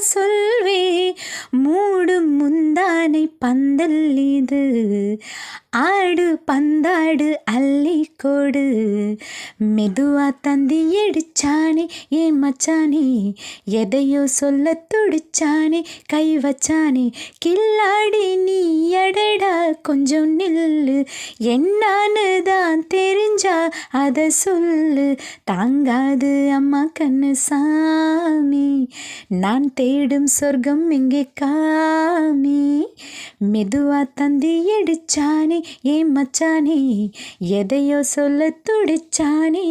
சொல்வே மூடும் முந்தானை பந்தல் இது ஆடு பந்தாடு அள்ளிக்கோடு மெதுவா தந்தி அடிச்சானே ஏன் மச்சானே எதையோ சொல்ல துடிச்சானே கை வச்சானே கில்லாடி நீ அடடா கொஞ்சம் நில்லு என்னான்னு தான் தெரிஞ்சா அதை சொல்லு தாங்காது அம்மா கண்ணு சாமி நான் தேடும் சொர்க்கம் எங்கே காமி மெதுவா தந்தி அடிச்சானே ஏன் மச்சானே எதையோ சொல்ல துடிச்சானே